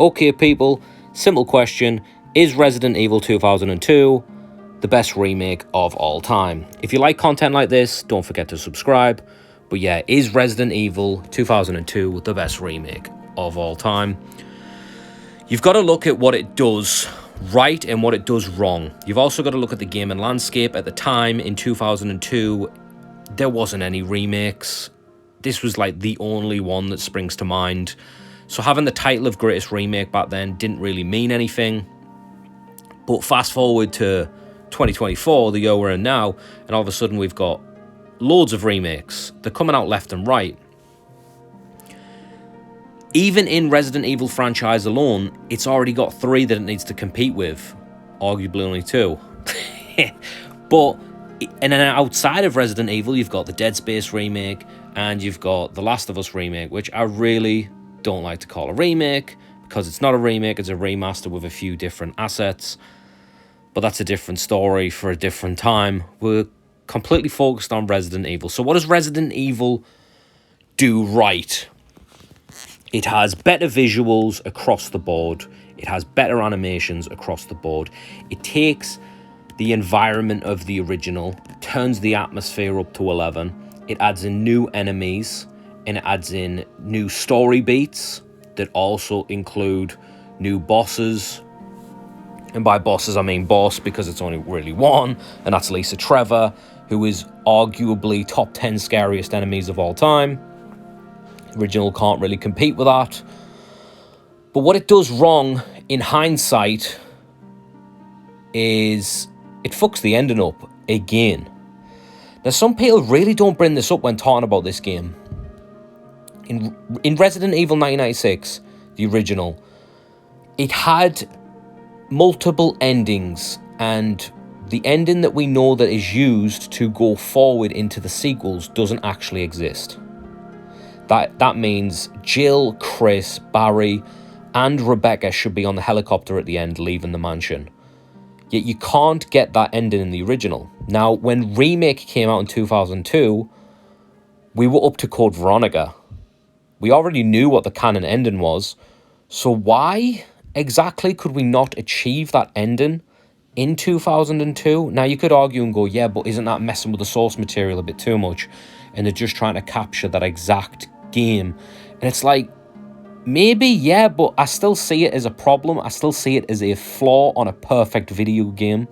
Okay, people, simple question. Is Resident Evil 2002 the best remake of all time? If you like content like this, don't forget to subscribe. But yeah, is Resident Evil 2002 the best remake of all time? You've got to look at what it does right and what it does wrong. You've also got to look at the gaming landscape. At the time, in 2002, there wasn't any remakes. This was like the only one that springs to mind. So having the title of greatest remake back then didn't really mean anything. But fast forward to 2024, the year we're in now, and all of a sudden we've got loads of remakes. They're coming out left and right. Even in Resident Evil franchise alone, it's already got 3 that it needs to compete with. Arguably only 2. But, and then outside of Resident Evil, you've got the Dead Space remake, and you've got the Last of Us remake, which I really don't like to call a remake, because it's not a remake, it's a remaster with a few different assets. But that's a different story for a different time. We're completely focused on Resident Evil. So what does Resident Evil do right? It has better visuals across the board. It has better animations across the board. It takes the environment of the original, turns the atmosphere up to 11. It adds in new enemies, and it adds in new story beats that also include new bosses. And by bosses, I mean boss, because it's only really one, and that's Lisa Trevor, who is arguably top 10 scariest enemies of all time. Original can't really compete with that. But what it does wrong, in hindsight, is it fucks the ending up again. Now, some people really don't bring this up when talking about this game. In Resident Evil 1996, the original, it had multiple endings, and the ending that we know that is used to go forward into the sequels doesn't actually exist. That means Jill, Chris, Barry, and Rebecca should be on the helicopter at the end leaving the mansion. Yet you can't get that ending in the original. Now, when Remake came out in 2002, we were up to Code Veronica. We already knew what the canon ending was, so why exactly could we not achieve that ending in 2002? Now, you could argue and go, yeah, but isn't that messing with the source material a bit too much? And they're just trying to capture that exact game. And it's like, maybe, yeah, but I still see it as a problem. I still see it as a flaw on a perfect video game.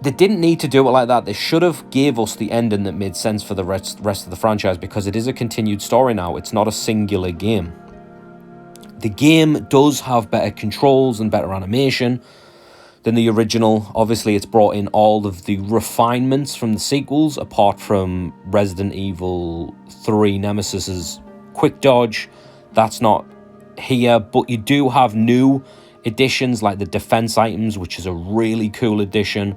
They didn't need to do it like that. They should have gave us the ending that made sense for the rest of the franchise, because it is a continued story now. It's not a singular game. The game does have better controls and better animation than the original. Obviously, it's brought in all of the refinements from the sequels, apart from Resident Evil 3 Nemesis's quick dodge. That's not here, but you do have new additions like the defense items, which is a really cool addition.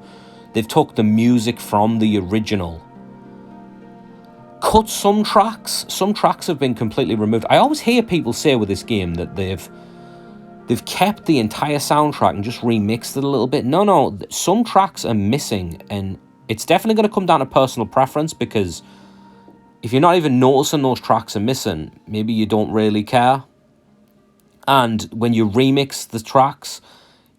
They've took the music from the original, cut some tracks. Some tracks have been completely removed. I always hear people say with this game that they've kept the entire soundtrack and just remixed it a little bit. No, some tracks are missing, and it's definitely going to come down to personal preference, because if you're not even noticing those tracks are missing, maybe you don't really care. And when you remix the tracks,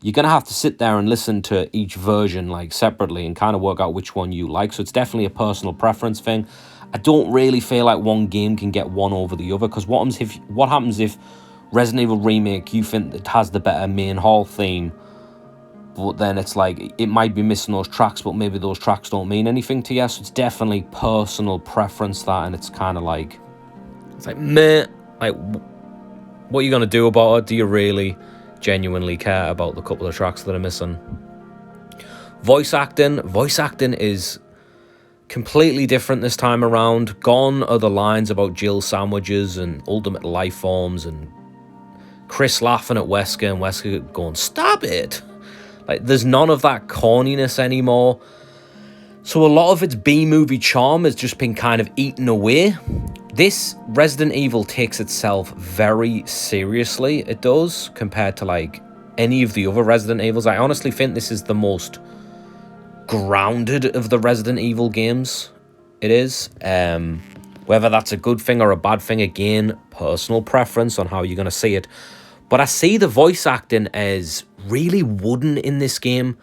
you're going to have to sit there and listen to each version like separately and kind of work out which one you like. So it's definitely a personal preference thing. I don't really feel like one game can get one over the other, because what happens if Resident Evil Remake, you think it has the better main hall theme, but then it's like, it might be missing those tracks, but maybe those tracks don't mean anything to you. So it's definitely personal preference, that, and it's kind of like, it's like, meh, like, what are you going to do about it? Do you really genuinely care about the couple of tracks that are missing? Voice acting is completely different this time around. Gone are the lines about Jill sandwiches and ultimate life forms, and Chris laughing at Wesker and Wesker going, stop it. Like, there's none of that corniness anymore. So a lot of its B-movie charm has just been kind of eaten away. This Resident Evil takes itself very seriously. It does, compared to like any of the other Resident Evils. I honestly think this is the most grounded of the Resident Evil games. It is. Whether that's a good thing or a bad thing, again, personal preference on how you're going to see it. But I see the voice acting as really wooden in this game.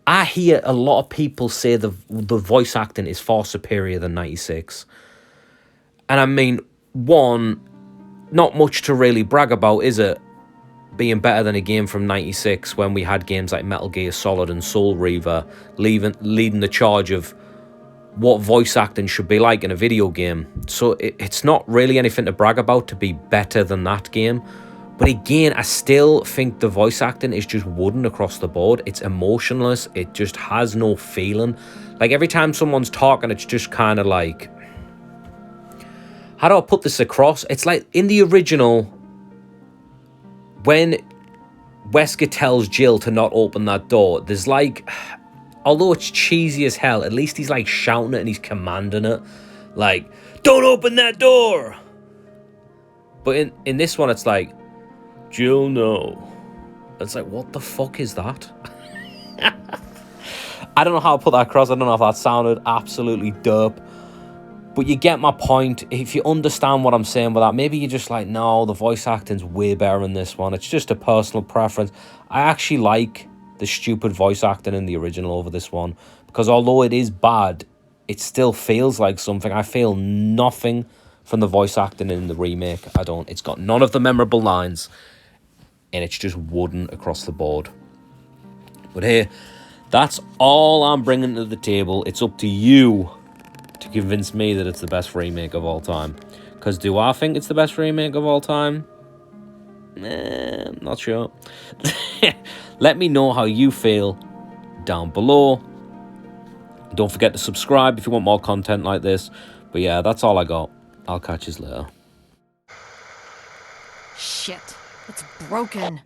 I hear a lot of people say the voice acting is far superior than 96. And I mean, one, not much to really brag about, is it? Being better than a game from 96 when we had games like Metal Gear Solid and Soul Reaver leading the charge of what voice acting should be like in a video game. So it's not really anything to brag about to be better than that game. But again, I still think the voice acting is just wooden across the board. It's emotionless. It just has no feeling. Like every time someone's talking, it's just kind of like... How do I put this across? It's like in the original, when Wesker tells Jill to not open that door, there's like... Although it's cheesy as hell, at least he's like shouting it and he's commanding it. Like, don't open that door! But in this one, it's like, Jill, no. It's like, what the fuck is that? I don't know how to put that across. I don't know if that sounded absolutely dope. But you get my point. If you understand what I'm saying with that, maybe you're just like, no, the voice acting's way better in this one. It's just a personal preference. I actually like the stupid voice acting in the original over this one. Because although it is bad, it still feels like something. I feel nothing from the voice acting in the remake. I don't. It's got none of the memorable lines. And it's just wooden across the board. But hey, that's all I'm bringing to the table. It's up to you to convince me that it's the best remake of all time. Because do I think it's the best remake of all time? I'm not sure. Let me know how you feel down below. Don't forget to subscribe if you want more content like this. But yeah, that's all I got. I'll catch you later. Shit, it's broken.